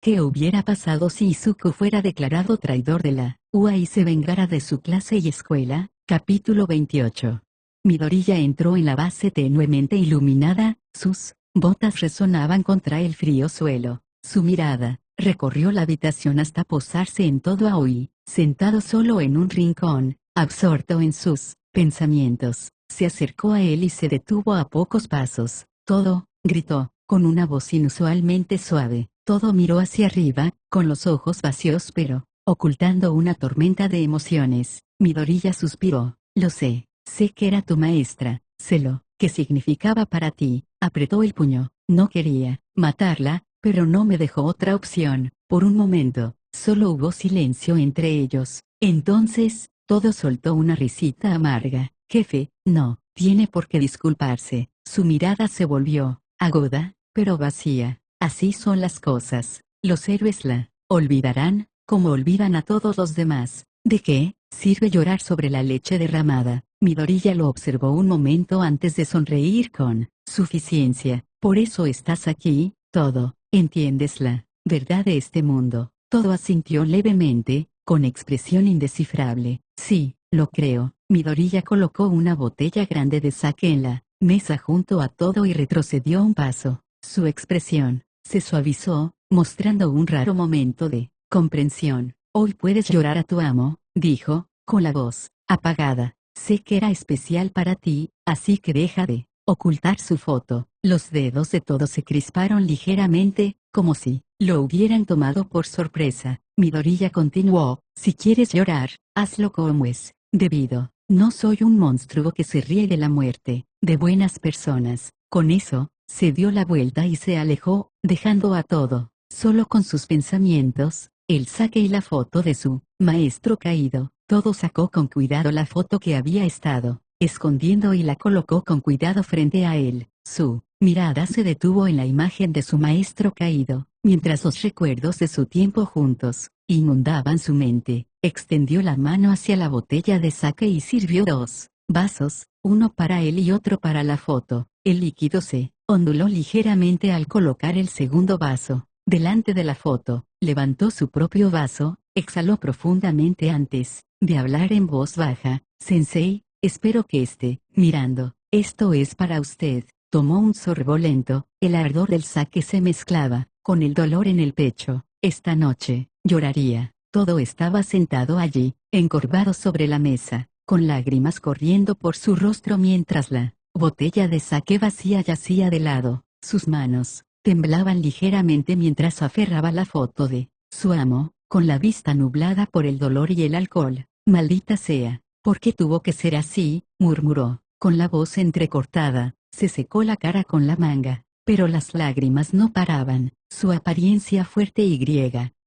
¿Qué hubiera pasado si Izuku fuera declarado traidor de la UA y se vengara de su clase y escuela? Capítulo 28. Midoriya entró en la base tenuemente iluminada, sus botas resonaban contra el frío suelo. Su mirada recorrió la habitación hasta posarse en todo Aoi, sentado solo en un rincón, absorto en sus pensamientos. Se acercó a él y se detuvo a pocos pasos. Todo, gritó, con una voz inusualmente suave. Todo miró hacia arriba, con los ojos vacíos pero, ocultando una tormenta de emociones. Midoriya suspiró. Lo sé que era tu maestra, sé lo que significaba para ti. Apretó el puño. No quería matarla, pero no me dejó otra opción. Por un momento, solo hubo silencio entre ellos. Entonces, todo soltó una risita amarga. Jefe, no tiene por qué disculparse. Su mirada se volvió aguda, pero vacía. Así son las cosas. Los héroes la olvidarán, como olvidan a todos los demás. ¿De qué sirve llorar sobre la leche derramada? Midoriya lo observó un momento antes de sonreír con suficiencia. Por eso estás aquí, todo. ¿Entiendes la verdad de este mundo? Todo asintió levemente, con expresión indescifrable. Sí, lo creo. Midoriya colocó una botella grande de sake en la mesa junto a todo y retrocedió un paso. Su expresión se suavizó, mostrando un raro momento de comprensión. Hoy puedes llorar a tu amo, dijo, con la voz apagada. Sé que era especial para ti, así que deja de ocultar su foto. Los dedos de todo se crisparon ligeramente, como si lo hubieran tomado por sorpresa. Midoriya continuó, si quieres llorar, hazlo como es debido. No soy un monstruo que se ríe de la muerte de buenas personas. Con eso, se dio la vuelta y se alejó, dejando a todo solo con sus pensamientos, el sake y la foto de su maestro caído. Todo sacó con cuidado la foto que había estado escondiendo y la colocó con cuidado frente a él. Su mirada se detuvo en la imagen de su maestro caído, mientras los recuerdos de su tiempo juntos inundaban su mente. Extendió la mano hacia la botella de sake y sirvió 2 vasos, uno para él y otro para la foto. El líquido se onduló ligeramente al colocar el segundo vaso delante de la foto. Levantó su propio vaso, exhaló profundamente antes de hablar en voz baja. Sensei, espero que esté mirando. Esto es para usted. Tomó un sorbo lento, el ardor del sake se mezclaba con el dolor en el pecho. Esta noche lloraría. Todo estaba sentado allí, encorvado sobre la mesa, con lágrimas corriendo por su rostro mientras la botella de sake vacía yacía de lado. Sus manos temblaban ligeramente mientras aferraba la foto de su amo, con la vista nublada por el dolor y el alcohol. Maldita sea, ¿por qué tuvo que ser así? Murmuró, con la voz entrecortada. Se secó la cara con la manga, pero las lágrimas no paraban. Su apariencia fuerte y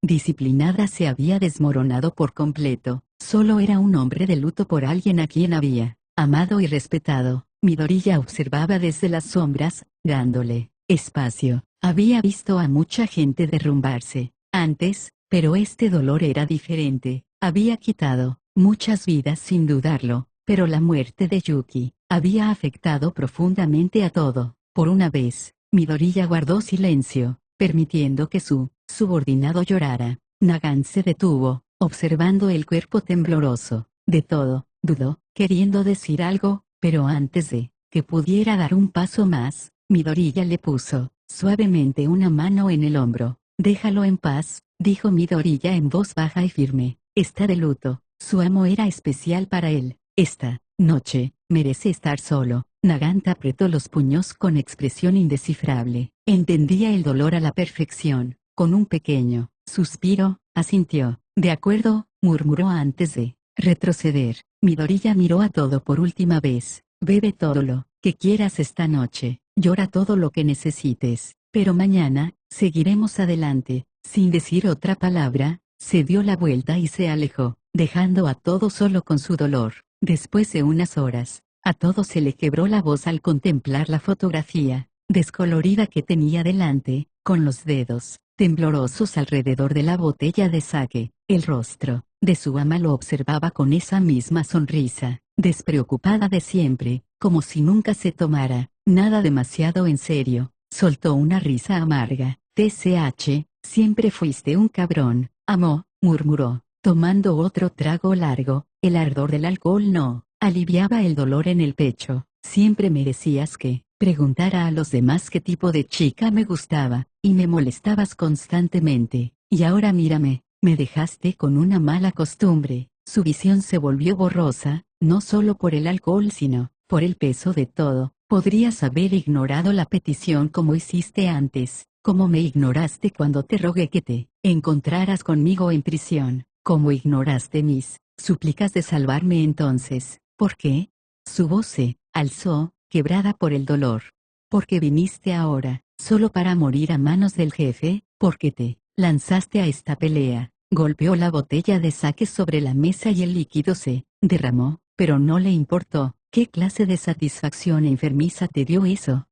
disciplinada se había desmoronado por completo. Solo era un hombre de luto por alguien a quien había amado y respetado. Midoriya observaba desde las sombras, dándole espacio. Había visto a mucha gente derrumbarse antes, pero este dolor era diferente. Había quitado muchas vidas sin dudarlo, pero la muerte de Yuki había afectado profundamente a todo. Por una vez, Midoriya guardó silencio, permitiendo que su subordinado llorara. Nagan se detuvo, observando el cuerpo tembloroso de todo. Dudó, queriendo decir algo, pero antes de que pudiera dar un paso más, Midoriya le puso suavemente una mano en el hombro. Déjalo en paz, dijo Midoriya en voz baja y firme. Está de luto. Su amo era especial para él. Esta noche merece estar solo. Nagant apretó los puños con expresión indescifrable. Entendía el dolor a la perfección. Con un pequeño suspiro, asintió. De acuerdo, murmuró antes de retroceder. Midoriya miró a todo por última vez. Bebe todo lo que quieras esta noche. Llora todo lo que necesites. Pero mañana, seguiremos adelante. Sin decir otra palabra, se dio la vuelta y se alejó, dejando a todo solo con su dolor. Después de unas horas, a todo se le quebró la voz al contemplar la fotografía descolorida que tenía delante, con los dedos temblorosos alrededor de la botella de sake. El rostro de su ama lo observaba con esa misma sonrisa, despreocupada de siempre, como si nunca se tomara nada demasiado en serio. Soltó una risa amarga. TCH, Siempre fuiste un cabrón, amo, murmuró, tomando otro trago largo. El ardor del alcohol no aliviaba el dolor en el pecho. Siempre me decías que preguntara a los demás qué tipo de chica me gustaba, y me molestabas constantemente. Y ahora mírame, me dejaste con una mala costumbre. Su visión se volvió borrosa, no solo por el alcohol sino por el peso de todo. Podrías haber ignorado la petición como hiciste antes, como me ignoraste cuando te rogué que te encontraras conmigo en prisión, como ignoraste mis súplicas de salvarme entonces. ¿Por qué? Su voz se alzó, quebrada por el dolor. Porque viniste ahora, solo para morir a manos del jefe, porque te lanzaste a esta pelea. Golpeó la botella de sake sobre la mesa y el líquido se derramó, pero no le importó. ¿Qué clase de satisfacción enfermiza te dio eso?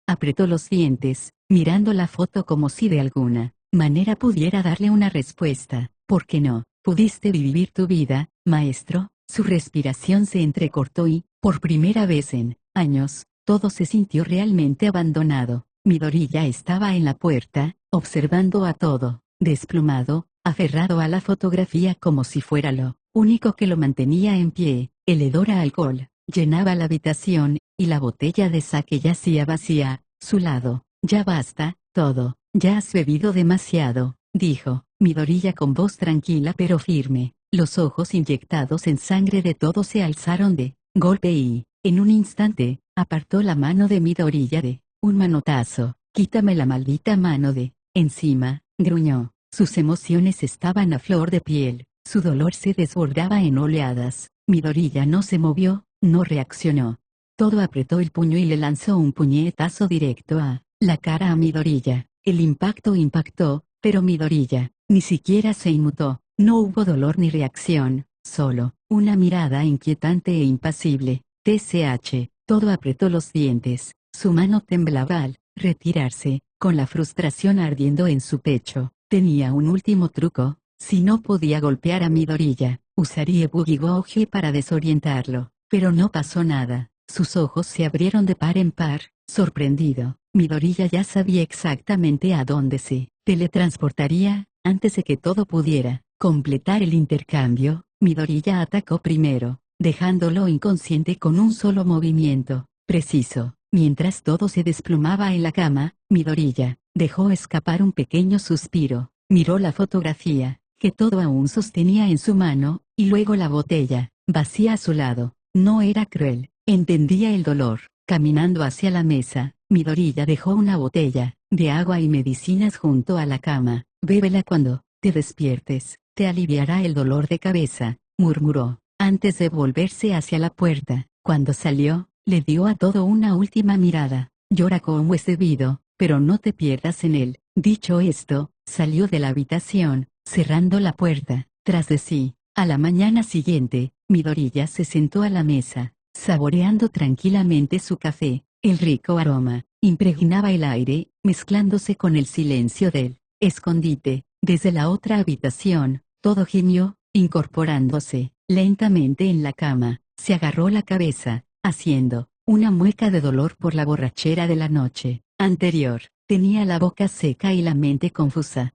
Apretó los dientes, mirando la foto como si de alguna manera pudiera darle una respuesta. ¿Por qué no pudiste vivir tu vida, maestro? Su respiración se entrecortó y, por primera vez en años, todo se sintió realmente abandonado. Midori ya estaba en la puerta, observando a todo, desplomado, aferrado a la fotografía como si fuera lo único que lo mantenía en pie. El hedor a alcohol llenaba la habitación, y la botella de sake yacía vacía a su lado. Ya basta, todo, ya has bebido demasiado, dijo Midoriya con voz tranquila pero firme. Los ojos inyectados en sangre de todos se alzaron de golpe y, en un instante, apartó la mano de Midoriya de un manotazo. Quítame la maldita mano de encima, gruñó. Sus emociones estaban a flor de piel, su dolor se desbordaba en oleadas. Midoriya no se movió, no reaccionó. Todo apretó el puño y le lanzó un puñetazo directo a la cara a Midoriya. El impacto impactó, pero Midoriya ni siquiera se inmutó. No hubo dolor ni reacción, solo una mirada inquietante e impasible. TCH, todo apretó los dientes. Su mano temblaba al retirarse, con la frustración ardiendo en su pecho. Tenía un último truco. Si no podía golpear a Midoriya, usaría Boogie Goji para desorientarlo. Pero no pasó nada. Sus ojos se abrieron de par en par, sorprendido. Midoriya ya sabía exactamente a dónde se teletransportaría, antes de que todo pudiera completar el intercambio. Midoriya atacó primero, dejándolo inconsciente con un solo movimiento preciso. Mientras todo se desplomaba en la cama, Midoriya dejó escapar un pequeño suspiro, miró la fotografía, que todo aún sostenía en su mano, y luego la botella, vacía a su lado. No era cruel, entendía el dolor. Caminando hacia la mesa, Midoriya dejó una botella de agua y medicinas junto a la cama. Bébela cuando te despiertes, te aliviará el dolor de cabeza, murmuró, antes de volverse hacia la puerta. Cuando salió, le dio a todo una última mirada. Llora como es debido, pero no te pierdas en él. Dicho esto, salió de la habitación, cerrando la puerta tras de sí. A la mañana siguiente, Midoriya se sentó a la mesa, saboreando tranquilamente su café. El rico aroma impregnaba el aire, mezclándose con el silencio del escondite. Desde la otra habitación, todo gimió, incorporándose lentamente en la cama. Se agarró la cabeza, haciendo una mueca de dolor por la borrachera de la noche anterior. Tenía la boca seca y la mente confusa.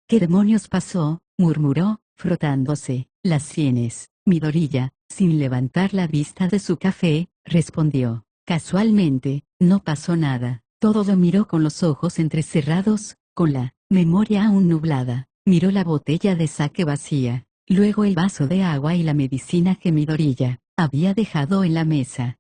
¿Qué demonios pasó?, murmuró, frotándose las sienes. Midoriya, sin levantar la vista de su café, respondió. Casualmente, no pasó nada. Todo lo miró con los ojos entrecerrados, con la memoria aún nublada. Miró la botella de sake vacía, luego el vaso de agua y la medicina que Midoriya había dejado en la mesa.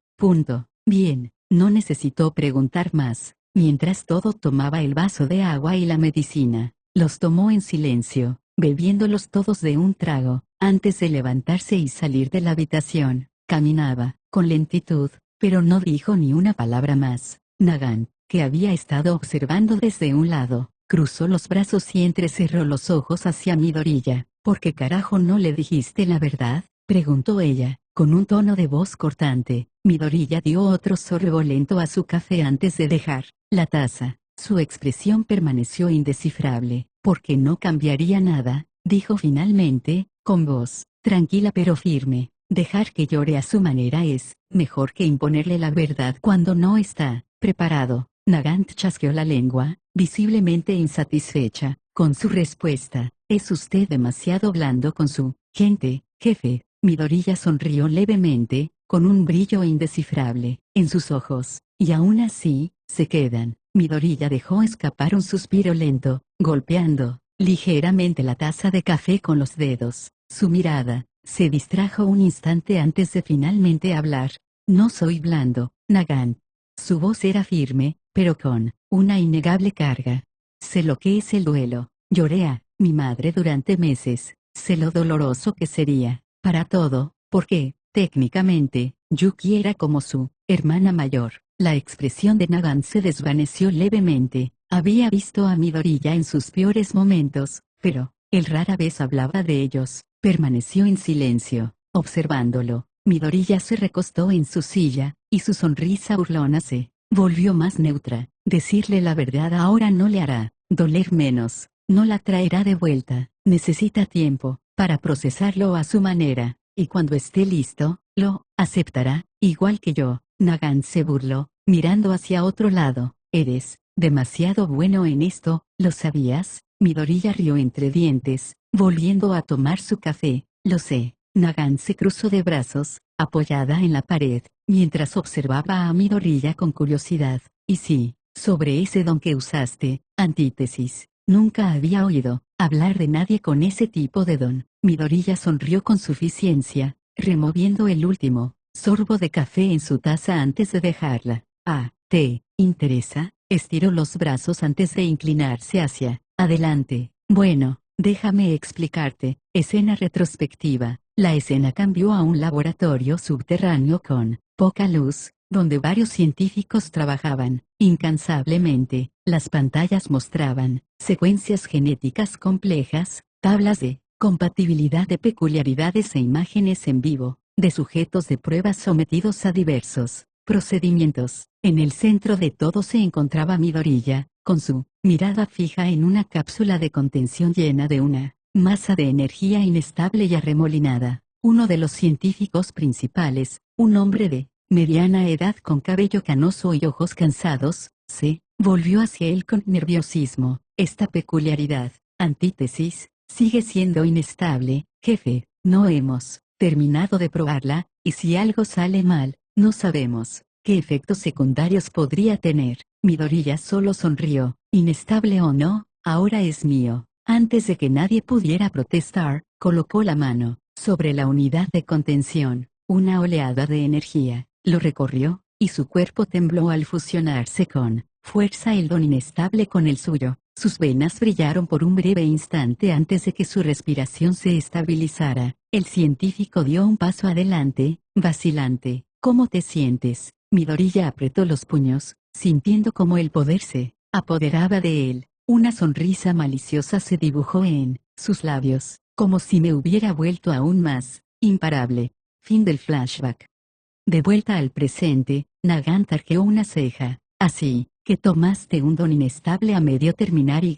Bien, no necesitó preguntar más. Mientras todo tomaba el vaso de agua y la medicina, los tomó en silencio, bebiéndolos todos de un trago, antes de levantarse y salir de la habitación. Caminaba, con lentitud, pero no dijo ni una palabra más. Nagant, que había estado observando desde un lado, cruzó los brazos y entrecerró los ojos hacia Midoriya. ¿Por qué carajo no le dijiste la verdad?, preguntó ella, con un tono de voz cortante. Midoriya dio otro sorbo lento a su café antes de dejar la taza. Su expresión permaneció indescifrable. «Porque no cambiaría nada», dijo finalmente, con voz tranquila pero firme. «Dejar que llore a su manera es mejor que imponerle la verdad cuando no está preparado». Nagant chasqueó la lengua, visiblemente insatisfecha. con su respuesta. Es usted demasiado blando con su gente, jefe. Midoriya sonrió levemente, con un brillo indescifrable en sus ojos, y aún así, se quedan. Midoriya dejó escapar un suspiro lento, golpeando ligeramente la taza de café con los dedos. Su mirada se distrajo un instante antes de finalmente hablar. No soy blando, Nagant. Su voz era firme, pero con una innegable carga. Sé lo que es el duelo. Lloré a mi madre durante meses. Sé lo doloroso que sería, para todo, porque, técnicamente, Yuki era como su hermana mayor. La expresión de Nagant se desvaneció levemente. Había visto a Midoriya en sus peores momentos, pero él rara vez hablaba de ellos. Permaneció en silencio, observándolo. Midoriya se recostó en su silla, y su sonrisa burlona se volvió más neutra. Decirle la verdad ahora no le hará doler menos, no la traerá de vuelta. Necesita tiempo para procesarlo a su manera, y cuando esté listo, lo aceptará, igual que yo. Nagant se burló, mirando hacia otro lado. Eres demasiado bueno en esto, ¿lo sabías? Midoriya rió entre dientes, volviendo a tomar su café. Lo sé. Nagant se cruzó de brazos, apoyada en la pared, mientras observaba a Midoriya con curiosidad. Y sí, sobre ese don que usaste, antítesis. Nunca había oído hablar de nadie con ese tipo de don. Midoriya sonrió con suficiencia, removiendo el último sorbo de café en su taza antes de dejarla. Ah, ¿te interesa? Estiró los brazos antes de inclinarse hacia adelante. Bueno, déjame explicarte. Escena retrospectiva. La escena cambió a un laboratorio subterráneo con poca luz, donde varios científicos trabajaban incansablemente. Las pantallas mostraban secuencias genéticas complejas, tablas de compatibilidad de peculiaridades e imágenes en vivo, de sujetos de pruebas sometidos a diversos procedimientos. En el centro de todo se encontraba Midoriya, con su mirada fija en una cápsula de contención llena de una masa de energía inestable y arremolinada. Uno de los científicos principales, un hombre de mediana edad con cabello canoso y ojos cansados, se volvió hacia él con nerviosismo. Esta peculiaridad, antítesis, sigue siendo inestable, jefe. No hemos terminado de probarla, y si algo sale mal, no sabemos qué efectos secundarios podría tener. Midoriya solo sonrió. Inestable o no, ahora es mío. Antes de que nadie pudiera protestar, colocó la mano sobre la unidad de contención. Una oleada de energía lo recorrió, y su cuerpo tembló al fusionarse con fuerza el don inestable con el suyo. Sus venas brillaron por un breve instante antes de que su respiración se estabilizara. El científico dio un paso adelante, vacilante. ¿Cómo te sientes? Midoriya apretó los puños, sintiendo cómo el poder se apoderaba de él. Una sonrisa maliciosa se dibujó en sus labios, como si me hubiera vuelto aún más imparable. Fin del flashback. De vuelta al presente, Nagant arqueó una ceja. Así que tomaste un don inestable a medio terminar y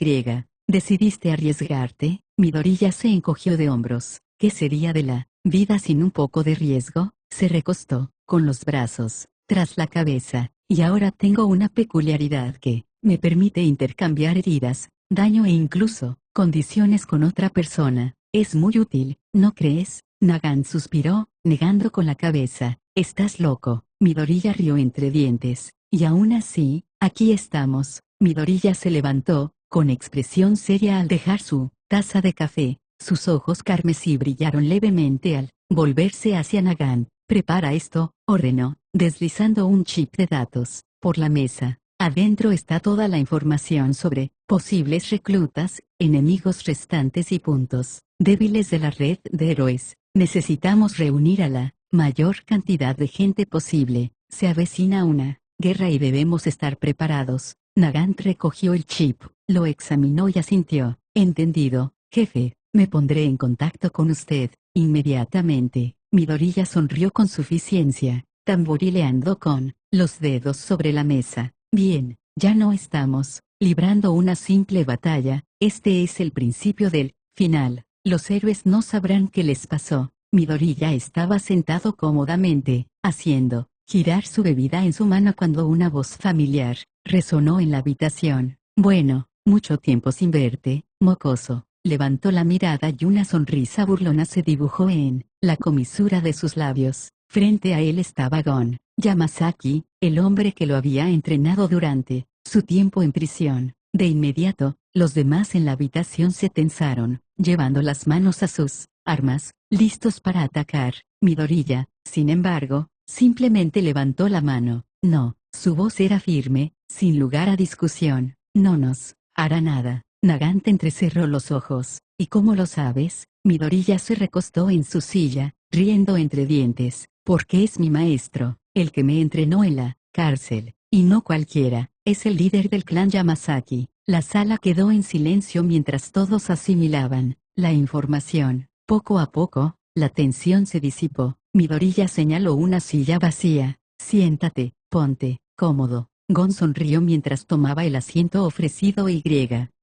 decidiste arriesgarte. Midoriya se encogió de hombros. ¿Qué sería de la vida sin un poco de riesgo? Se recostó, con los brazos tras la cabeza. Y ahora tengo una peculiaridad que me permite intercambiar heridas, daño e incluso condiciones con otra persona. Es muy útil, ¿no crees? Nagant suspiró, negando con la cabeza. Estás loco. Midoriya rió entre dientes. Y aún así, aquí estamos. Midoriya se levantó, con expresión seria al dejar su taza de café. Sus ojos carmesí brillaron levemente al volverse hacia Nagant. Prepara esto, ordenó, deslizando un chip de datos por la mesa. Adentro está toda la información sobre posibles reclutas, enemigos restantes y puntos débiles de la red de héroes. Necesitamos reunir a la mayor cantidad de gente posible. Se avecina una guerra y debemos estar preparados. Nagant recogió el chip, lo examinó y asintió. Entendido, jefe. Me pondré en contacto con usted inmediatamente. Midoriya sonrió con suficiencia, tamborileando con los dedos sobre la mesa. Bien, ya no estamos librando una simple batalla, este es el principio del final. Los héroes no sabrán qué les pasó. Midoriya estaba sentado cómodamente, haciendo girar su bebida en su mano cuando una voz familiar resonó en la habitación. Bueno, mucho tiempo sin verte, mocoso. Levantó la mirada y una sonrisa burlona se dibujó en la comisura de sus labios. Frente a él estaba Gon Yamasaki, el hombre que lo había entrenado durante su tiempo en prisión. De inmediato, los demás en la habitación se tensaron, llevando las manos a sus armas, listos para atacar. Midoriya, sin embargo, simplemente levantó la mano. No, su voz era firme, sin lugar a discusión. No nos hará nada. Nagant entrecerró los ojos. ¿Y cómo lo sabes? Midoriya se recostó en su silla, riendo entre dientes. Porque es mi maestro, el que me entrenó en la cárcel, y no cualquiera, es el líder del clan Yamasaki. La sala quedó en silencio mientras todos asimilaban la información. Poco a poco, la tensión se disipó. Midoriya señaló una silla vacía. Siéntate, ponte cómodo. Gon sonrió mientras tomaba el asiento ofrecido y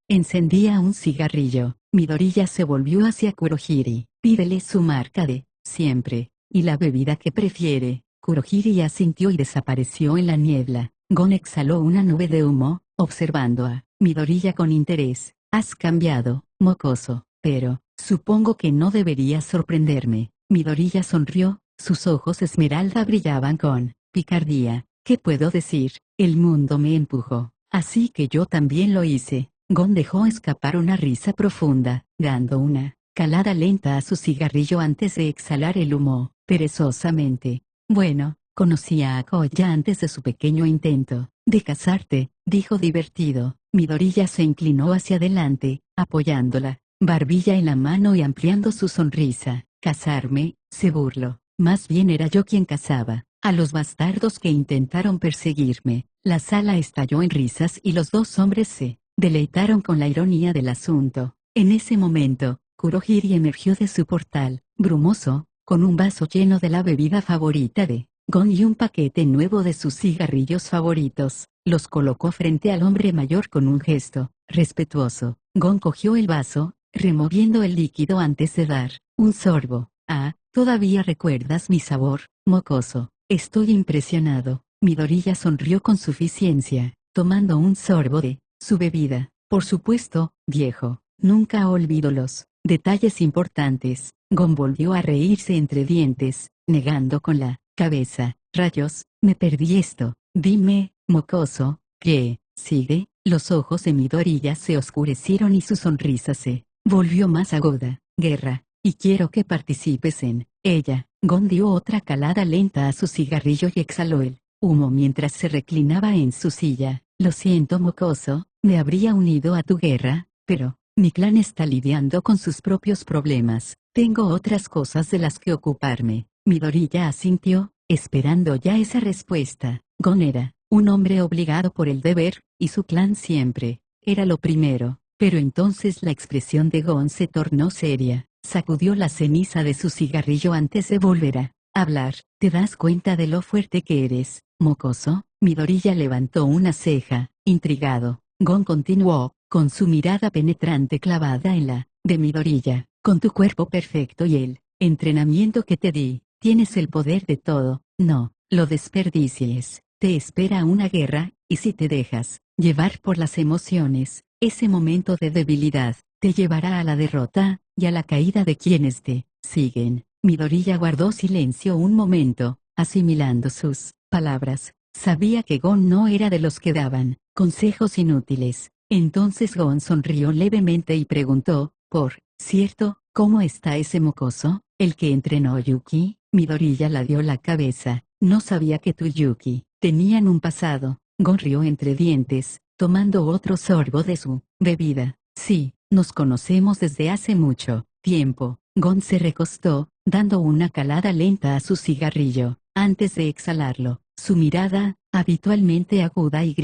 encendía un cigarrillo. Midoriya se volvió hacia Kurohiri. Pídele su marca de siempre y la bebida que prefiere. Kurohiri asintió y desapareció en la niebla. Gon exhaló una nube de humo, observando a Midoriya con interés. Has cambiado, mocoso, pero supongo que no debería sorprenderme. Midoriya sonrió, sus ojos esmeralda brillaban con picardía. ¿Qué puedo decir? El mundo me empujó, así que yo también lo hice. Gon dejó escapar una risa profunda, dando una calada lenta a su cigarrillo antes de exhalar el humo, perezosamente. Bueno, conocía a Koya antes de su pequeño intento de casarte, dijo divertido. Midoriya se inclinó hacia adelante, apoyando la barbilla en la mano y ampliando su sonrisa. Casarme, se burló. Más bien era yo quien cazaba a los bastardos que intentaron perseguirme. La sala estalló en risas y los dos hombres se deleitaron con la ironía del asunto. En ese momento, Kurohiri emergió de su portal, brumoso, con un vaso lleno de la bebida favorita de Gon y un paquete nuevo de sus cigarrillos favoritos. Los colocó frente al hombre mayor con un gesto respetuoso. Gon cogió el vaso, removiendo el líquido antes de dar un sorbo. Ah, ¿todavía recuerdas mi sabor, mocoso? Estoy impresionado. Midoriya sonrió con suficiencia, tomando un sorbo de su bebida. Por supuesto, viejo, nunca olvido los detalles importantes. Gon volvió a reírse entre dientes, negando con la cabeza. Rayos, me perdí esto. Dime, mocoso, ¿qué sigue? Los ojos de Midoriya se oscurecieron y su sonrisa se volvió más aguda. Guerra, y quiero que participes en ella. Gon dio otra calada lenta a su cigarrillo y exhaló el humo mientras se reclinaba en su silla. Lo siento, mocoso, me habría unido a tu guerra, pero mi clan está lidiando con sus propios problemas. Tengo otras cosas de las que ocuparme. Midoriya asintió, esperando ya esa respuesta. Gon era un hombre obligado por el deber, y su clan siempre era lo primero. Pero entonces la expresión de Gon se tornó seria. Sacudió la ceniza de su cigarrillo antes de volver a hablar. ¿Te das cuenta de lo fuerte que eres, mocoso? Midoriya levantó una ceja, intrigado. Gon continuó, con su mirada penetrante clavada en la de Midoriya. Con tu cuerpo perfecto y el entrenamiento que te di, tienes el poder de todo. No lo desperdicies. Te espera una guerra, y si te dejas llevar por las emociones, ese momento de debilidad te llevará a la derrota y a la caída de quienes te siguen. Midoriya guardó silencio un momento, asimilando sus palabras. Sabía que Gon no era de los que daban consejos inútiles. Entonces Gon sonrió levemente y preguntó, por cierto, ¿cómo está ese mocoso, el que entrenó Yuki? Midoriya la dio la cabeza. No sabía que tú y Yuki tenían un pasado. Gon rió entre dientes, tomando otro sorbo de su bebida. Sí, nos conocemos desde hace mucho tiempo. Gon se recostó, dando una calada lenta a su cigarrillo. Antes de exhalarlo, su mirada, habitualmente aguda y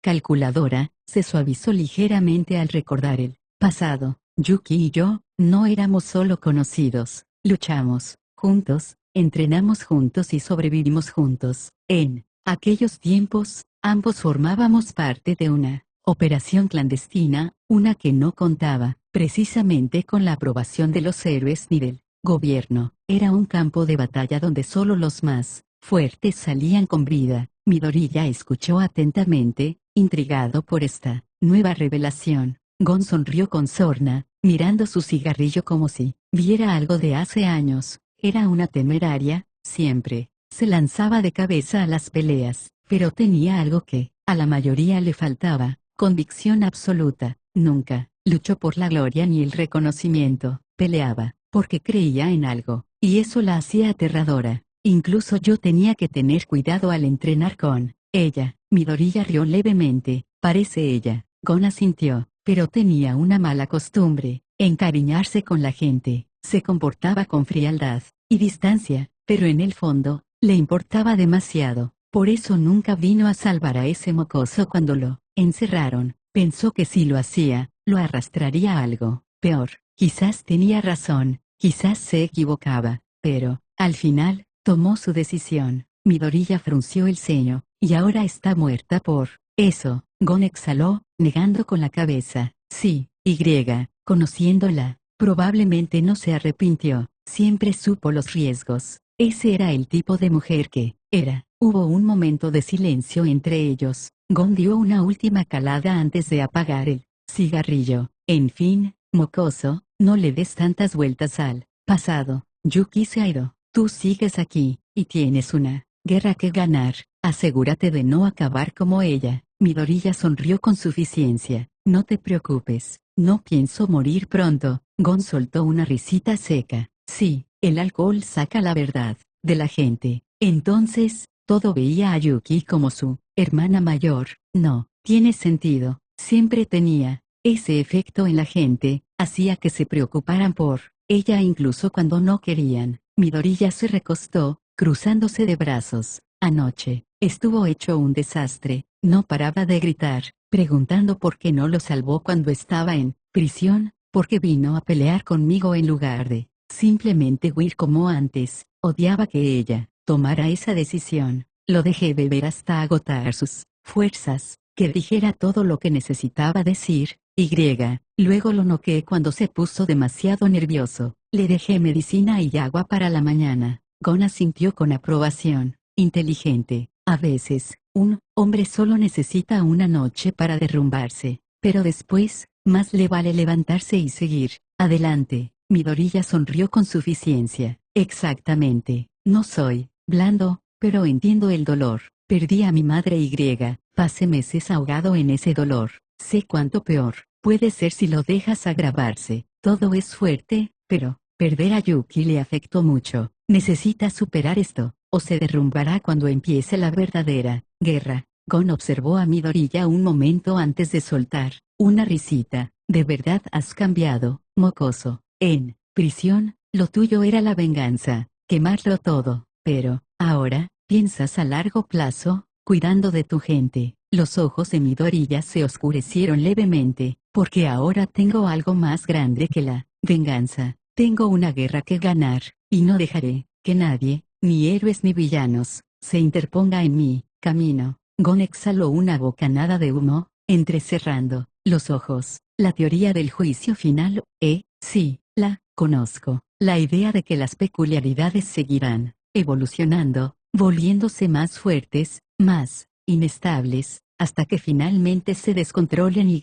calculadora, se suavizó ligeramente al recordar el pasado. Yuki y yo, no éramos solo conocidos. Luchamos juntos, entrenamos juntos y sobrevivimos juntos. En aquellos tiempos, ambos formábamos parte de una operación clandestina, una que no contaba precisamente con la aprobación de los héroes ni del gobierno. Era un campo de batalla donde solo los más fuertes salían con vida. Midoriya escuchó atentamente, intrigado por esta Nueva revelación. Gon sonrió con sorna, mirando su cigarrillo como si viera algo de hace años. Era una temeraria, siempre. Se lanzaba de cabeza a las peleas, pero tenía algo que, a la mayoría le faltaba, convicción absoluta. Nunca luchó por la gloria ni el reconocimiento, peleaba, porque creía en algo, y eso la hacía aterradora. Incluso yo tenía que tener cuidado al entrenar con ella. Midoriya rió levemente. Parece ella. Gon asintió, pero tenía una mala costumbre, encariñarse con la gente. Se comportaba con frialdad y distancia, pero en el fondo, le importaba demasiado. Por eso nunca vino a salvar a ese mocoso cuando lo encerraron. Pensó que si lo hacía, lo arrastraría a algo peor. Quizás tenía razón, quizás se equivocaba, pero, al final, tomó su decisión. Midoriya frunció el ceño, y ahora está muerta por eso. Gon exhaló, negando con la cabeza. Sí, conociéndola, probablemente no se arrepintió. Siempre supo los riesgos. Ese era el tipo de mujer que era. Hubo un momento de silencio entre ellos. Gon dio una última calada antes de apagar el cigarrillo. En fin, mocoso, no le des tantas vueltas al pasado. Yuki se ha ido. Tú sigues aquí, y tienes una guerra que ganar. Asegúrate de no acabar como ella. Midoriya sonrió con suficiencia. No te preocupes, no pienso morir pronto. Gon soltó una risita seca. Sí, el alcohol saca la verdad de la gente. Entonces, todo veía a Yuki como su hermana mayor. No, tiene sentido. Siempre tenía ese efecto en la gente, hacía que se preocuparan por ella incluso cuando no querían. Midoriya se recostó, cruzándose de brazos. Anoche, estuvo hecho un desastre. No paraba de gritar, preguntando por qué no lo salvó cuando estaba en prisión, porque vino a pelear conmigo en lugar de simplemente huir como antes. Odiaba que ella tomara esa decisión. Lo dejé beber hasta agotar sus fuerzas, que dijera todo lo que necesitaba decir. Luego lo noqué cuando se puso demasiado nervioso. Le dejé medicina y agua para la mañana. Gon asintió con aprobación. Inteligente. A veces, un hombre solo necesita una noche para derrumbarse, pero después, más le vale levantarse y seguir adelante. Midoriya sonrió con suficiencia. Exactamente. No soy blando, pero entiendo el dolor. Perdí a mi madre y pasé meses ahogado en ese dolor. Sé cuánto peor puede ser si lo dejas agravarse. Todo es fuerte, pero perder a Yuki le afectó mucho. Necesita superar esto, o se derrumbará cuando empiece la verdadera guerra. Gon observó a Midoriya un momento antes de soltar una risita. ¿De verdad has cambiado, mocoso? En prisión, lo tuyo era la venganza, quemarlo todo, pero, ahora, piensas a largo plazo, cuidando de tu gente. Los ojos de Midoriya se oscurecieron levemente, porque ahora tengo algo más grande que la venganza. Tengo una guerra que ganar, y no dejaré que nadie, ni héroes ni villanos, se interponga en mi camino. Gon exhaló una bocanada de humo, entrecerrando los ojos. La teoría del juicio final, sí, la conozco. La idea de que las peculiaridades seguirán evolucionando, volviéndose más fuertes, más inestables, hasta que finalmente se descontrolen y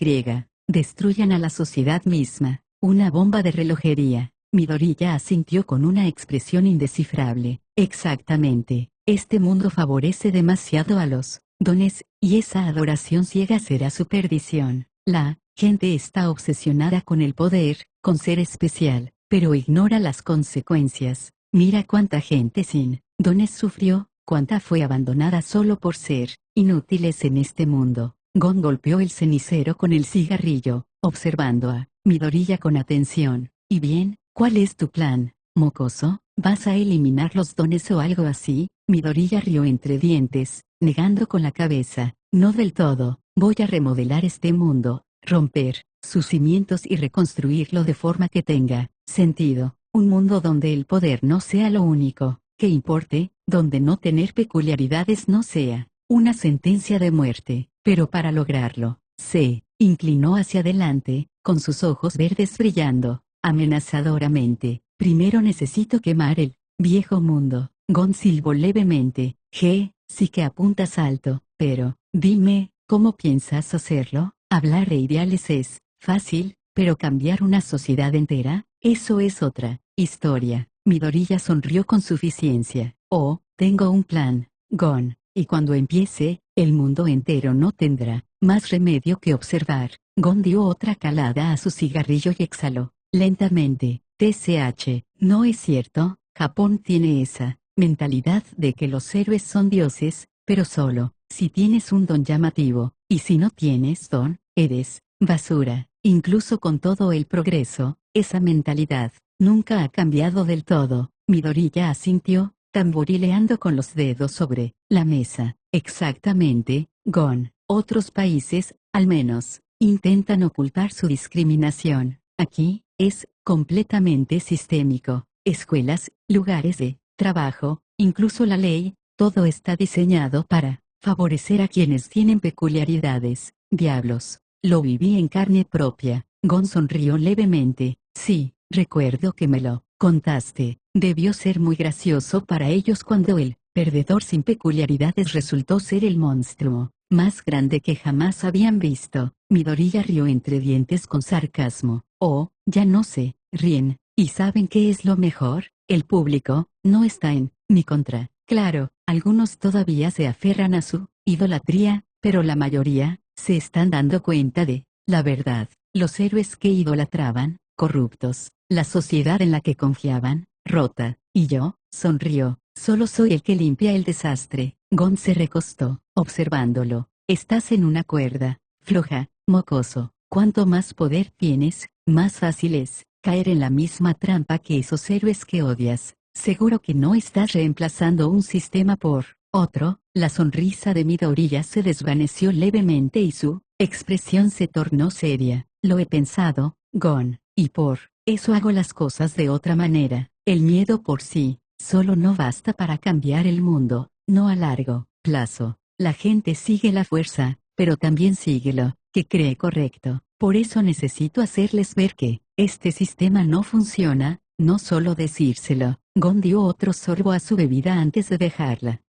destruyan a la sociedad misma. Una bomba de relojería. Midoriya asintió con una expresión indescifrable. Exactamente. Este mundo favorece demasiado a los dones, y esa adoración ciega será su perdición. La gente está obsesionada con el poder, con ser especial, pero ignora las consecuencias. Mira cuánta gente sin dones sufrió, cuánta fue abandonada solo por ser inútiles en este mundo. Gon golpeó el cenicero con el cigarrillo, observando a Midoriya con atención. ¿Y bien, cuál es tu plan, mocoso? ¿Vas a eliminar los dones o algo así? Midoriya rió entre dientes, negando con la cabeza. No del todo. Voy a remodelar este mundo, romper sus cimientos y reconstruirlo de forma que tenga sentido. Un mundo donde el poder no sea lo único que importe, donde no tener peculiaridades no sea una sentencia de muerte. Pero para lograrlo, se inclinó hacia adelante, con sus ojos verdes brillando amenazadoramente. Primero necesito quemar el viejo mundo. Gon silbó levemente. Sí que apuntas alto, pero, dime, ¿cómo piensas hacerlo? Hablar de ideales es fácil, pero cambiar una sociedad entera, eso es otra historia. Midoriya sonrió con suficiencia. Oh, tengo un plan, Gon, y cuando empiece, el mundo entero no tendrá más remedio que observar. Gon dio otra calada a su cigarrillo y exhaló lentamente. TCH, ¿no es cierto? Japón tiene esa mentalidad de que los héroes son dioses, pero solo si tienes un don llamativo, y si no tienes don, eres basura. Incluso con todo el progreso, esa mentalidad nunca ha cambiado del todo. Midoriya asintió, tamborileando con los dedos sobre la mesa. Exactamente, Gon. Otros países, al menos, intentan ocultar su discriminación. Aquí, es completamente sistémico. Escuelas, lugares de trabajo, incluso la ley, todo está diseñado para favorecer a quienes tienen peculiaridades. Diablos, lo viví en carne propia. Gon sonrió levemente. Sí, recuerdo que me lo contaste. Debió ser muy gracioso para ellos cuando el perdedor sin peculiaridades resultó ser el monstruo más grande que jamás habían visto. Midoriya rió entre dientes con sarcasmo. Oh, ya no sé, ríen. ¿Y saben qué es lo mejor? El público no está en mi contra. Claro, algunos todavía se aferran a su idolatría, pero la mayoría se están dando cuenta de la verdad. Los héroes que idolatraban, corruptos, la sociedad en la que confiaban, rota, y yo, sonrió, solo soy el que limpia el desastre. Gon se recostó, observándolo. Estás en una cuerda floja, mocoso. Cuanto más poder tienes, más fácil es caer en la misma trampa que esos héroes que odias. Seguro que no estás reemplazando un sistema por otro. La sonrisa de Midoriya se desvaneció levemente y su expresión se tornó seria. Lo he pensado, Gon, y por eso hago las cosas de otra manera. El miedo por sí solo no basta para cambiar el mundo, no a largo plazo. La gente sigue la fuerza, pero también sigue lo que cree correcto. Por eso necesito hacerles ver que este sistema no funciona, no solo decírselo. Gon dio otro sorbo a su bebida antes de dejarla.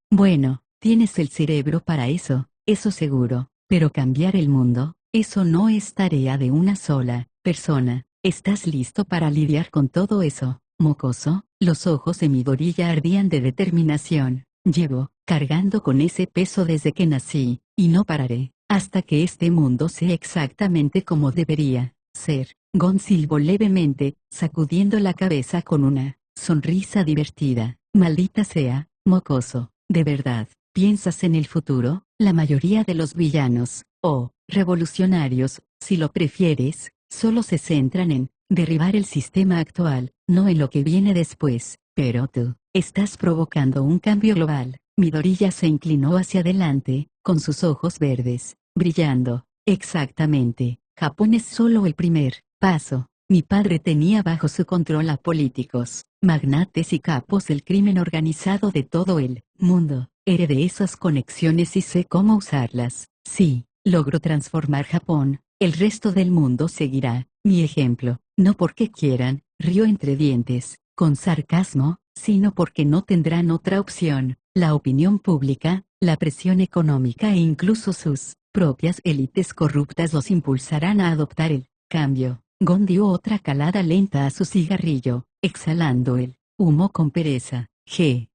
Bueno, tienes el cerebro para eso seguro, pero cambiar el mundo, eso no es tarea de una sola persona. ¿Estás listo para lidiar con todo eso, mocoso? Los ojos de Midoriya ardían de determinación. Llevo cargando con ese peso desde que nací, y no pararé hasta que este mundo sea exactamente como debería ser. Gon silbó levemente, sacudiendo la cabeza con una sonrisa divertida. Maldita sea, mocoso, ¿de verdad piensas en el futuro? La mayoría de los villanos, o revolucionarios, si lo prefieres, solo se centran en derribar el sistema actual, no en lo que viene después. Pero tú estás provocando un cambio global. Midoriya se inclinó hacia adelante, con sus ojos verdes brillando. Exactamente. Japón es solo el primer paso. Mi padre tenía bajo su control a políticos, magnates y capos del crimen organizado de todo el mundo. Heredé esas conexiones y sé cómo usarlas. Si logro transformar Japón, el resto del mundo seguirá mi ejemplo. No porque quieran, rió entre dientes, con sarcasmo, sino porque no tendrán otra opción. La opinión pública, la presión económica e incluso sus propias élites corruptas los impulsarán a adoptar el cambio. Gon dio otra calada lenta a su cigarrillo, exhalando el humo con pereza.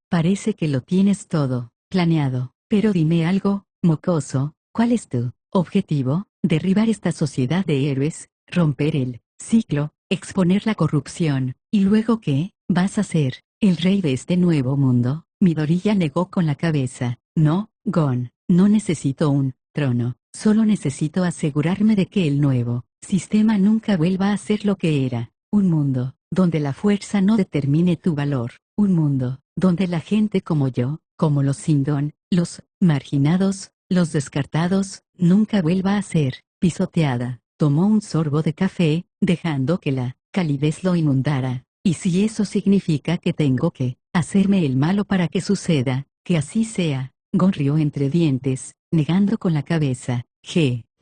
Parece que lo tienes todo planeado. Pero dime algo, mocoso, ¿cuál es tu objetivo? Derribar esta sociedad de héroes, romper el ciclo, exponer la corrupción, ¿y luego qué? ¿Vas a ser el rey de este nuevo mundo? Midoriya negó con la cabeza. No, Gon, no necesito un trono, solo necesito asegurarme de que el nuevo sistema nunca vuelva a ser lo que era. Un mundo donde la fuerza no determine tu valor. Un mundo donde la gente como yo, como los sin don, los marginados, los descartados, nunca vuelva a ser pisoteada. Tomó un sorbo de café, dejando que la calidez lo inundara. ¿Y si eso significa que tengo que hacerme el malo para que suceda, que así sea? Gon rió entre dientes, negando con la cabeza.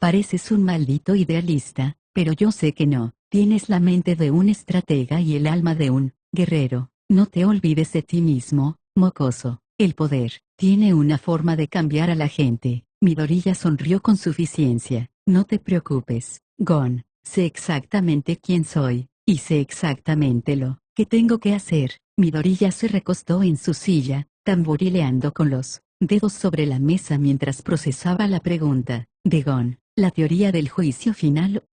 Pareces un maldito idealista, pero yo sé que no. Tienes la mente de un estratega y el alma de un guerrero. No te olvides de ti mismo, mocoso. El poder tiene una forma de cambiar a la gente. Midoriya sonrió con suficiencia. No te preocupes, Gon. Sé exactamente quién soy, y sé exactamente lo que tengo que hacer. Midoriya se recostó en su silla, tamborileando con los dedos sobre la mesa mientras procesaba la pregunta de Gon. La teoría del juicio final,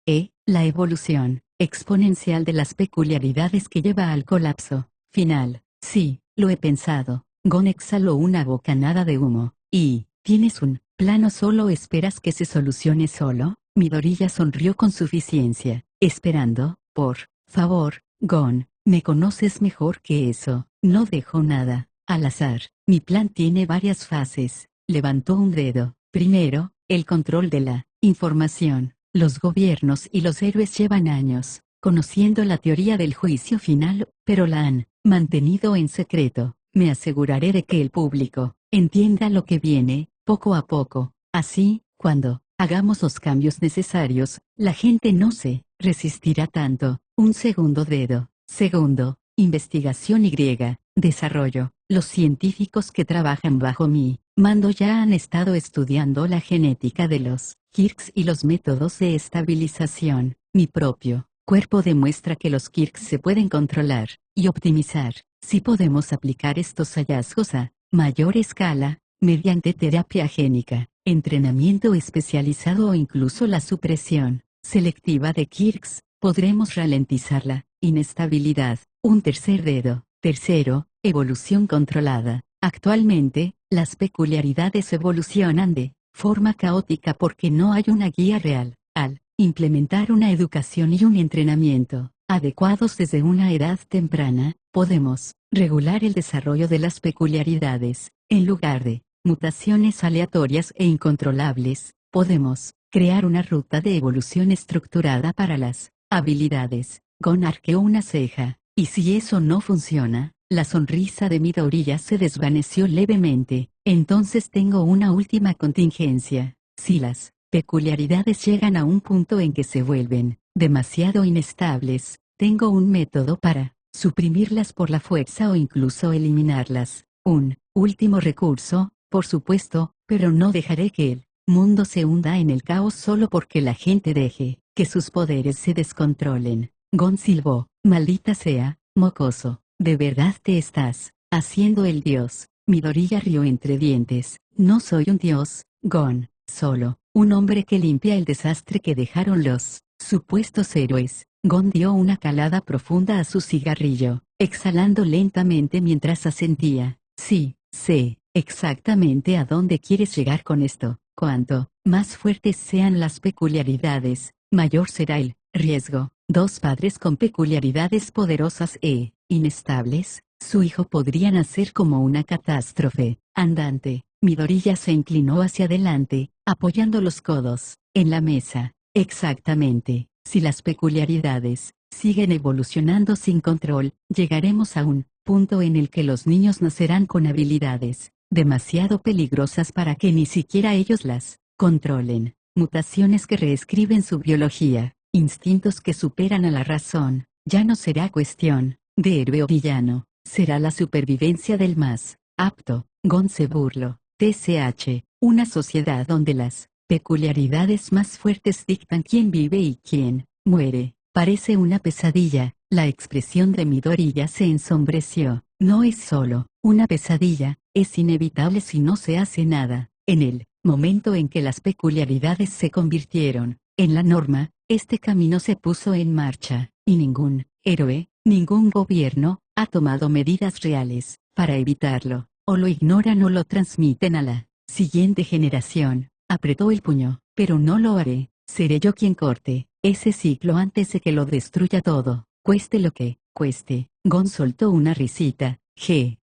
la evolución exponencial de las peculiaridades que lleva al colapso final. Sí, lo he pensado. Gon exhaló una bocanada de humo. ¿Y tienes un plano? ¿Solo esperas que se solucione solo? Midoriya sonrió con suficiencia. Esperando, por favor, Gon, me conoces mejor que eso. No dejo nada al azar. Mi plan tiene varias fases. Levantó un dedo. Primero, el control de la información. Los gobiernos y los héroes llevan años conociendo la teoría del juicio final, pero la han mantenido en secreto. Me aseguraré de que el público entienda lo que viene, poco a poco. Así, cuando hagamos los cambios necesarios, la gente no se resistirá tanto. Un segundo dedo. Segundo, investigación y desarrollo. Los científicos que trabajan bajo mi mando ya han estado estudiando la genética de los Kirks y los métodos de estabilización. Mi propio cuerpo demuestra que los Kirks se pueden controlar y optimizar. Si podemos aplicar estos hallazgos a mayor escala, mediante terapia génica, entrenamiento especializado o incluso la supresión selectiva de Kirks, podremos ralentizar la inestabilidad. Un tercer dedo. Tercero, evolución controlada. Actualmente, las peculiaridades evolucionan de forma caótica porque no hay una guía real. Al implementar una educación y un entrenamiento adecuados desde una edad temprana, podemos regular el desarrollo de las peculiaridades. En lugar de mutaciones aleatorias e incontrolables, podemos crear una ruta de evolución estructurada para las habilidades. Gon arqueó una ceja. Y si eso no funciona, la sonrisa de Midoriya se desvaneció levemente. Entonces tengo una última contingencia. Si las peculiaridades llegan a un punto en que se vuelven demasiado inestables, tengo un método para suprimirlas por la fuerza o incluso eliminarlas. Un último recurso, por supuesto, pero no dejaré que el mundo se hunda en el caos solo porque la gente deje que sus poderes se descontrolen. Gon silbó. Maldita sea, mocoso, ¿de verdad te estás haciendo el dios? Midoriya rió entre dientes. No soy un dios, Gon, solo un hombre que limpia el desastre que dejaron los supuestos héroes. Gon dio una calada profunda a su cigarrillo, exhalando lentamente mientras asentía. Sí, sé exactamente a dónde quieres llegar con esto. Cuanto más fuertes sean las peculiaridades, mayor será el riesgo. Dos padres con peculiaridades poderosas e inestables, su hijo podría nacer como una catástrofe andante. Midoriya se inclinó hacia adelante, apoyando los codos en la mesa. Exactamente. Si las peculiaridades siguen evolucionando sin control, llegaremos a un punto en el que los niños nacerán con habilidades demasiado peligrosas para que ni siquiera ellos las controlen. Mutaciones que reescriben su biología. Instintos que superan a la razón. Ya no será cuestión de héroe o villano, será la supervivencia del más apto. Gon se burló. TCH, una sociedad donde las peculiaridades más fuertes dictan quién vive y quién muere. Parece una pesadilla. La expresión de Midoriya se ensombreció. No es solo una pesadilla, es inevitable si no se hace nada. En el momento en que las peculiaridades se convirtieron en la norma, este camino se puso en marcha, y ningún héroe, ningún gobierno, ha tomado medidas reales para evitarlo. O lo ignoran o lo transmiten a la siguiente generación. Apretó el puño. Pero no lo haré. Seré yo quien corte ese ciclo antes de que lo destruya todo. Cueste lo que cueste. Gon soltó una risita.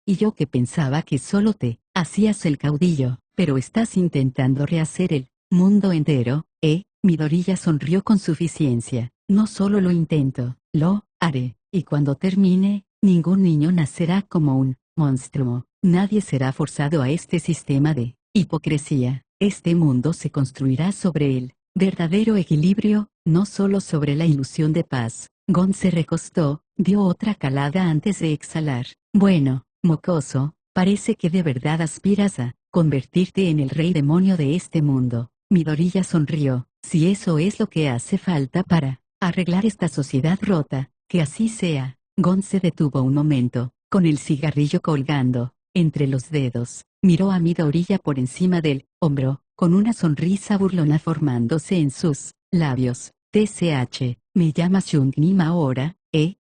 Y yo que pensaba que solo te hacías el caudillo, pero estás intentando rehacer el mundo entero, ¿eh? Midoriya sonrió con suficiencia. No solo lo intento, lo haré. Y cuando termine, ningún niño nacerá como un monstruo. Nadie será forzado a este sistema de hipocresía. Este mundo se construirá sobre el verdadero equilibrio, no solo sobre la ilusión de paz. Gon se recostó, dio otra calada antes de exhalar. Bueno, mocoso, parece que de verdad aspiras a convertirte en el rey demonio de este mundo. Midoriya sonrió. Si eso es lo que hace falta para arreglar esta sociedad rota, que así sea. Gon se detuvo un momento, con el cigarrillo colgando entre los dedos. Miró a Midoriya por encima del hombro, con una sonrisa burlona formándose en sus labios. TCH, me llamas Jungnim ahora,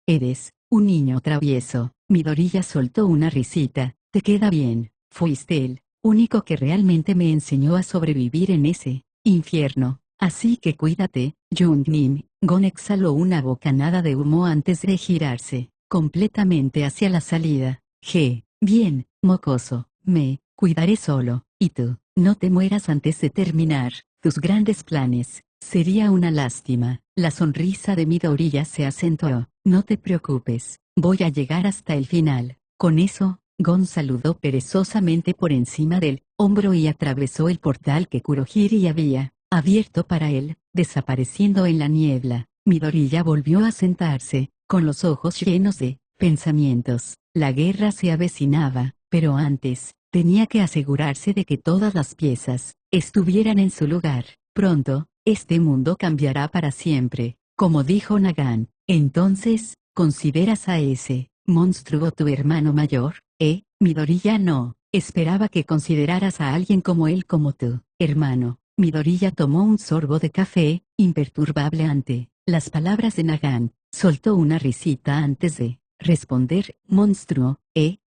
eres un niño travieso. Midoriya soltó una risita. Te queda bien. Fuiste el único que realmente me enseñó a sobrevivir en ese infierno. Así que cuídate, Jungnim. Gon exhaló una bocanada de humo antes de girarse completamente hacia la salida. Bien, mocoso, me cuidaré solo. Y tú, no te mueras antes de terminar tus grandes planes. Sería una lástima. La sonrisa de Midoriya se acentuó. No te preocupes, voy a llegar hasta el final. Con eso, Gon saludó perezosamente por encima del hombro y atravesó el portal que Kurohiri había abierto para él, desapareciendo en la niebla. Midoriya volvió a sentarse, con los ojos llenos de pensamientos. La guerra se avecinaba, pero antes, tenía que asegurarse de que todas las piezas estuvieran en su lugar. Pronto, este mundo cambiará para siempre, como dijo Nagan. Entonces, ¿consideras a ese monstruo tu hermano mayor? Midoriya no. Esperaba que consideraras a alguien como él como tu hermano. Midoriya tomó un sorbo de café, imperturbable ante las palabras de Nagan. Soltó una risita antes de responder. Monstruo,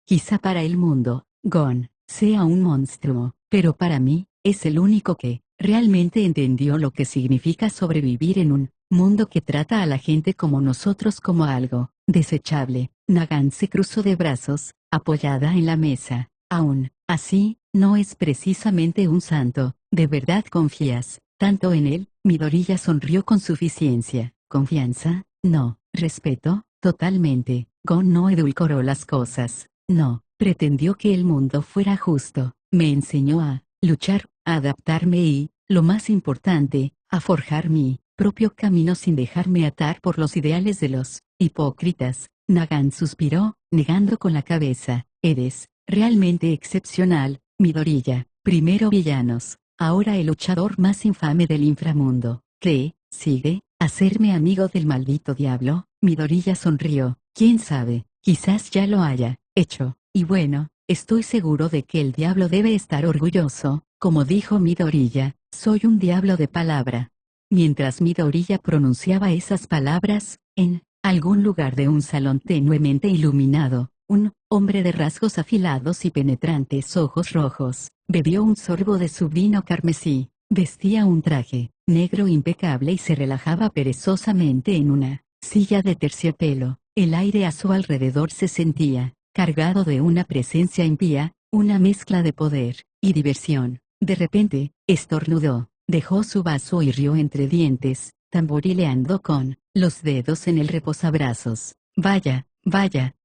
quizá para el mundo, Gon, sea un monstruo, pero para mí, es el único que realmente entendió lo que significa sobrevivir en un mundo que trata a la gente como nosotros como algo desechable. Nagan se cruzó de brazos, apoyada en la mesa. Aún así, no es precisamente un santo. ¿De verdad confías tanto en él? Midoriya sonrió con suficiencia. ¿Confianza? No. ¿Respeto? Totalmente. Gon no edulcoró las cosas. No. Pretendió que el mundo fuera justo. Me enseñó a luchar, a adaptarme y, lo más importante, a forjar mi propio camino sin dejarme atar por los ideales de los hipócritas. Nagan suspiró, negando con la cabeza. Eres realmente excepcional, Midoriya. Primero villanos, ahora el luchador más infame del inframundo. ¿Qué sigue? ¿Hacerme amigo del maldito diablo? Midoriya sonrió. ¿Quién sabe? Quizás ya lo haya hecho. Y bueno, estoy seguro de que el diablo debe estar orgulloso. Como dijo Midoriya, soy un diablo de palabra. Mientras Midoriya pronunciaba esas palabras, en algún lugar de un salón tenuemente iluminado, un hombre de rasgos afilados y penetrantes ojos rojos, bebió un sorbo de su vino carmesí. Vestía un traje negro impecable y se relajaba perezosamente en una silla de terciopelo. El aire a su alrededor se sentía cargado de una presencia impía, una mezcla de poder y diversión. De repente, estornudó, dejó su vaso y rió entre dientes, tamborileando con los dedos en el reposabrazos. Vaya,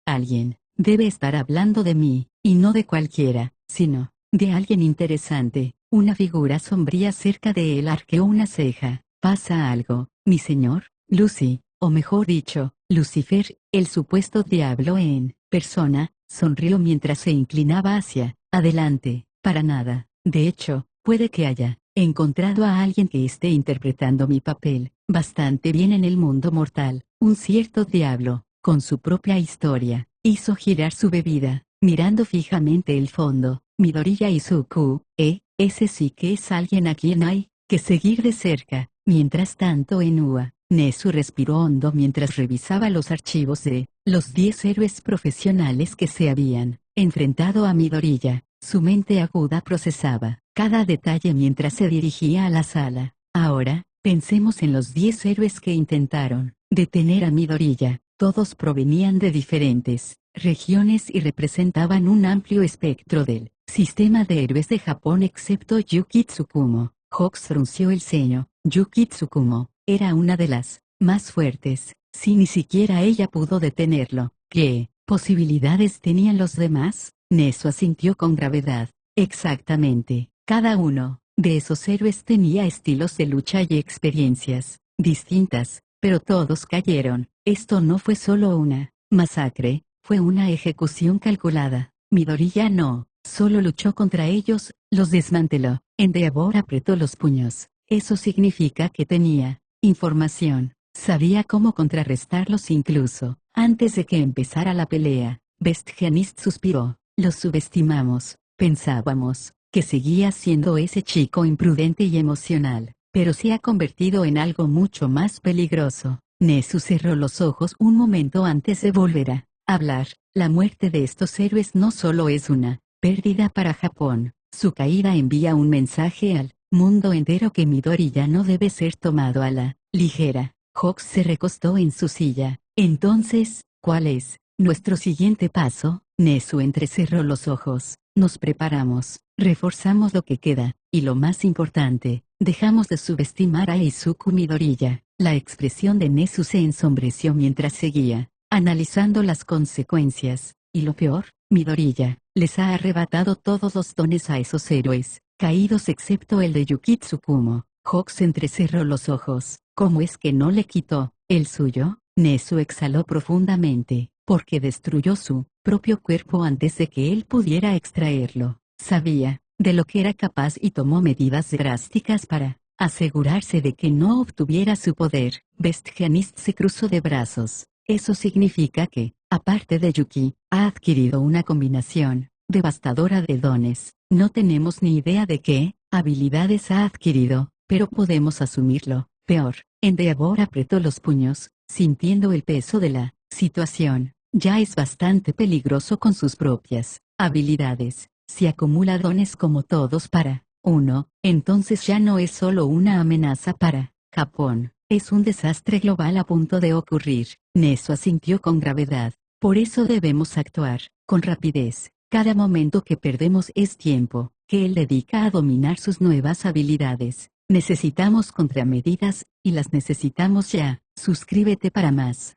alguien debe estar hablando de mí, y no de cualquiera, sino de alguien interesante. Una figura sombría cerca de él arqueó una ceja. ¿Pasa algo, mi señor? Lucy, o mejor dicho, Lucifer, el supuesto diablo en persona, sonrió mientras se inclinaba hacia adelante. Para nada. De hecho, puede que haya encontrado a alguien que esté interpretando mi papel bastante bien en el mundo mortal. Un cierto diablo, con su propia historia, hizo girar su bebida, mirando fijamente el fondo. Midoriya Izuku, ese sí que es alguien a quien hay que seguir de cerca. Mientras tanto en Ua, Nezu respiró hondo mientras revisaba los archivos de los 10 héroes profesionales que se habían enfrentado a Midoriya. Su mente aguda procesaba cada detalle mientras se dirigía a la sala. Ahora, pensemos en los 10 héroes que intentaron detener a Midoriya. Todos provenían de diferentes regiones y representaban un amplio espectro del sistema de héroes de Japón excepto Yuki Tsukumo. Hawks frunció el ceño. Yuki Tsukumo era una de las más fuertes. Si ni siquiera ella pudo detenerlo, ¿qué posibilidades tenían los demás? Nezu asintió con gravedad. Exactamente. Cada uno de esos héroes tenía estilos de lucha y experiencias distintas, pero todos cayeron. Esto no fue solo una masacre, fue una ejecución calculada. Midoriya no solo luchó contra ellos, los desmanteló. Endeavor apretó los puños. Eso significa que tenía información, sabía cómo contrarrestarlos incluso antes de que empezara la pelea. Vestjanist suspiró. Los subestimamos, pensábamos, que seguía siendo ese chico imprudente y emocional, pero se ha convertido en algo mucho más peligroso. Nezu cerró los ojos un momento antes de volver a hablar. La muerte de estos héroes no solo es una pérdida para Japón, su caída envía un mensaje al mundo entero que Midori ya no debe ser tomado a la ligera. Hawks se recostó en su silla. Entonces, ¿cuál es nuestro siguiente paso? Nezu entrecerró los ojos. Nos preparamos, reforzamos lo que queda, y lo más importante, dejamos de subestimar a Izuku Midoriya. La expresión de Nezu se ensombreció mientras seguía analizando las consecuencias, y lo peor, Midoriya les ha arrebatado todos los dones a esos héroes, caídos excepto el de Yuki Tsukumo. Hawks entrecerró los ojos. ¿Cómo es que no le quitó el suyo? Nezu exhaló profundamente, porque destruyó su propio cuerpo antes de que él pudiera extraerlo. Sabía de lo que era capaz y tomó medidas drásticas para asegurarse de que no obtuviera su poder. Vestjanist se cruzó de brazos. Eso significa que, aparte de Yuki, ha adquirido una combinación devastadora de dones. No tenemos ni idea de qué habilidades ha adquirido, pero podemos asumirlo. Peor, Endeavor apretó los puños, sintiendo el peso de la situación. Ya es bastante peligroso con sus propias habilidades. Si acumula dones como todos para uno, entonces ya no es solo una amenaza para Japón. Es un desastre global a punto de ocurrir. Nezu asintió con gravedad. Por eso debemos actuar con rapidez. Cada momento que perdemos es tiempo que él dedica a dominar sus nuevas habilidades. Necesitamos contramedidas, y las necesitamos ya. Suscríbete para más.